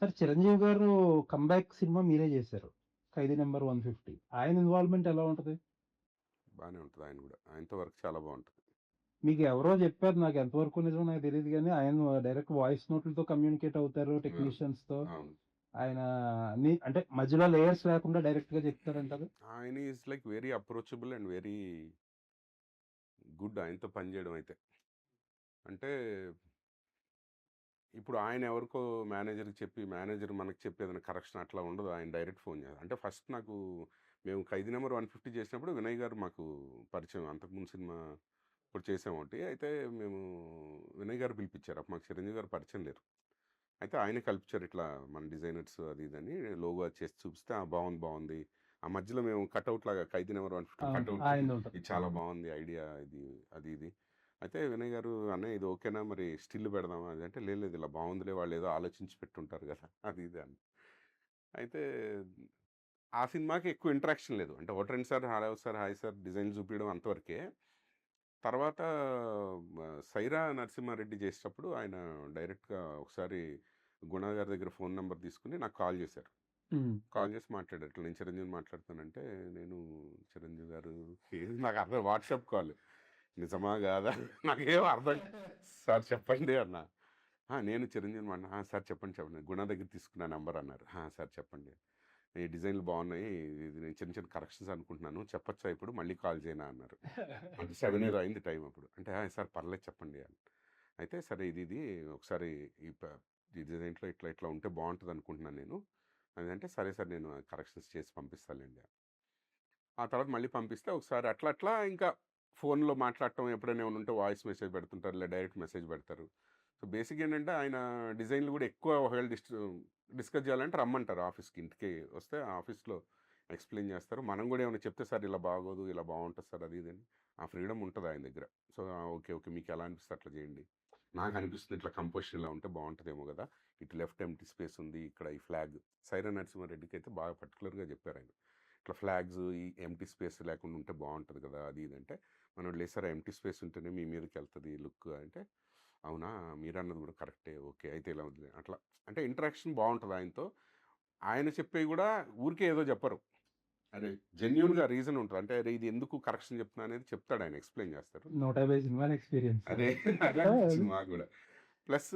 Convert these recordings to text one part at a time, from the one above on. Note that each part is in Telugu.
సార్ 'చిరంజీవి' గారు కమ్‌బ్యాక్ సినిమా మీరే జేశారు. 'ఖైదీ నంబర్ 150' ఆయన ఇన్వాల్వ్‌మెంట్ ఎలా ఉంటది? బానే ఉంటది ఆయన గూడా. ఆయనతో వర్క్ చాలా బావుంటది. మీకు ఎవరో జెప్పారు. నాకు ఎంతవరకు నిజమో నాకు తెలీదు గానీ, ఆయన డైరెక్ట్ వాయిస్ నోట్‌లతో కమ్యూనికేట్ అవుతారు ఆ! టెక్నీషియన్స్‌తో. అవును. ఆయన అన్ని అంటే మధ్యలో లేయర్స్ లేకుండా డైరెక్ట్‌గా చెప్తారంటారు. ఆయన is like very approachable and very good ఆయనతో పని జేయడం అయితే. అంటే ఇప్పుడు ఆయన ఎవరికో మేనేజర్‌కి చెప్పి, మేనేజర్ మనకి చెప్పి ఏదైనా కరెక్షన్ అట్లా ఉండదు. ఆయన డైరెక్ట్ ఫోన్ చేయాలి. అంటే ఫస్ట్ నాకు మేము 'ఖైదీ నంబర్ 150' చేసినప్పుడు వినయ్ గారు మాకు పరిచయం. అంతకుముందు సినిమా ఇప్పుడు చేసాం ఒకటి. అయితే మేము వినయ్ గారు పిలిపిచ్చారు. అప్పుడు మాకు చిరంజీవి గారు పరిచయం లేరు. అయితే ఆయనే కల్పించారు. ఇట్లా మన డిజైనర్స్ అది ఇది అని లోగో అది చేసి చూపిస్తే, "ఆ! బావుంది, బావుంది." ఆ మధ్యలో మేము కటౌట్ లాగా 'ఖైదీ నంబర్ 150' అవును. కటౌట్ ఆయనదుంటది. ఇది చాలా బావుంది ఐడియా ఇది అది ఇది. అయితే వినయ్ గారు, "అన్నయ్య ఇది ఓకేనా మరి స్టిల్ పెడదామా?" అది అంటే, "లేదు లేదు ఇలా బావుందిలే వాళ్ళేదో ఆలోచించి పెట్టుంటారు గదా!" అది ఇది అని. అయితే ఆ సినిమాకి ఎక్కువ ఇంటరాక్షన్ లేదు. అంటే ఒకటి, 2 సార్లు హలో సార్, హాయ్ సార్ డిజైన్‌లు చూపియడం అంతవరకే. తర్వాత 'సైరా నరసింహారెడ్డి' చేసేటప్పుడు ఆయన డైరెక్ట్‌గా ఒకసారి గుణ గారి దగ్గర ఫోన్ నంబర్ తీసుకొని నాకు కాల్ చేశారు. హ్మ్. కాల్ చేసి మాట్లాడారు. "ఇట్లా నేను చిరంజీవిని మాట్లాడుతానంటే, నేను చిరంజీవి గారు ఏది నాకు అర్థం వాట్సాప్ కాల్. నిజమా కాదా నాకేం అర్థం సార్ చెప్పండి అన్నా. నేను చిరంజీవిని సార్ చెప్పండి చెప్పండి గుణ దగ్గర తీసుకున్న నంబర్ అన్నారు. సార్ చెప్పండి. ఈ డిజైన్లు బాగున్నాయి. ఇది నేను చిన్న చిన్న కరెక్షన్స్ అనుకుంటున్నాను. చెప్పొచ్చా ఇప్పుడు మళ్ళీ కాల్ చేయనా అన్నారు. అంటే 7 ఏదో అయింది టైం అప్పుడు. అంటే సార్ పర్లేదు చెప్పండి అని. అయితే సరే ఇది ఒకసారి ఈ ఈ డిజైన్‌లో ఇట్లా ఇట్లా ఉంటే బాగుంటది అనుకుంటున్నాను నేను. అదంటే సరే సార్ నేను కరెక్షన్స్ చేసి పంపిస్తాలేండి. ఆ తర్వాత మళ్ళీ పంపిస్తే ఒకసారి అట్లా అట్లా ఇంకా ఫోన్‌లో మాట్లాడటం ఎప్పుడైనా ఏమైనా ఉంటే వాయిస్ మెసేజ్ పెడుతుంటారు. లేదా డైరెక్ట్ మెసేజ్ పెడతారు. సో, బేసిక్‌గా ఏంటంటే ఆయన డిజైన్‌లు కూడా ఎక్కువ ఒకవేళ డిస్కస్ చేయాలంటే రమ్మంటారు ఆఫీస్‌కి. ఇంటికి వస్తే ఆఫీస్‌లో ఎక్స్‌ప్లెయిన్ చేస్తారు. మనం కూడా ఏమైనా చెప్తే సార్ ఇలా బాగోదు, ఇలా బాగుంటది సార్ అది ఇది అని ఆ ఫ్రీడమ్ ఉంటది ఆయన దగ్గర. So, okay. ఓకే. మీకు ఎలా అనిపిస్తే అట్లా చేయండి. నాకు అనిపిస్తుంది ఇట్లా కంపోజిషన్ ఇలా ఉంటే బాగుంటదేమో కదా! ఇటు లెఫ్ట్ ఎంప్టీ స్పేస్ ఉంది. ఇక్కడ ఈ ఫ్లాగ్ 'సైరా నరసింహారెడ్డికి' అయితే బాగా పర్టిక్యులర్‌గా చెప్పారాయన. ఇట్లా ఫ్లాగ్స్ ఈ ఎంప్టీ స్పేస్ లేకుండా ఉంటే బాగుంటది కదా! అది ఇది అంటే మనోడు లేదు సార్ ఎంప్టీ స్పేస్ ఉంటేనే మీ మీదకెళ్తది లుక్ అంటే, అవునా! మీరన్నది కూడా కరెక్టే. ఓకే. అయితే ఇలా వదిలే అట్లా అంటే ఇంటరాక్షన్ బావుంటది ఆయనతో. ఆయన చెప్పేవి కూడా ఊరికే ఏదో చెప్పరు. అరే జెన్యూన్‌గా రీజన్ ఉంటది. అంటే అరే ఇది ఎందుకు కరెక్షన్ చెప్తున్నా అనేది చెప్తాడు ఆయన ఎక్స్‌ప్లెయిన్ చేస్తారు. 150 సినిమాల ఎక్స్‌పీరియన్స్. అదే అదే ఆ! అనిపించింది మాకు గూడా. ప్లస్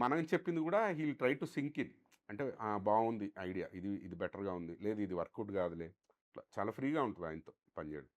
మనం చెప్పింది గూడా he'll try to sink in. అంటే బావుంది ఐడియా. ఇది ఇది బెటర్‌గా ఉంది. లేదు ఇది వర్కౌట్ కాదులే. ఇట్లా చాలా ఫ్రీగా ఉంటది ఆయనతో పనిచేయడం.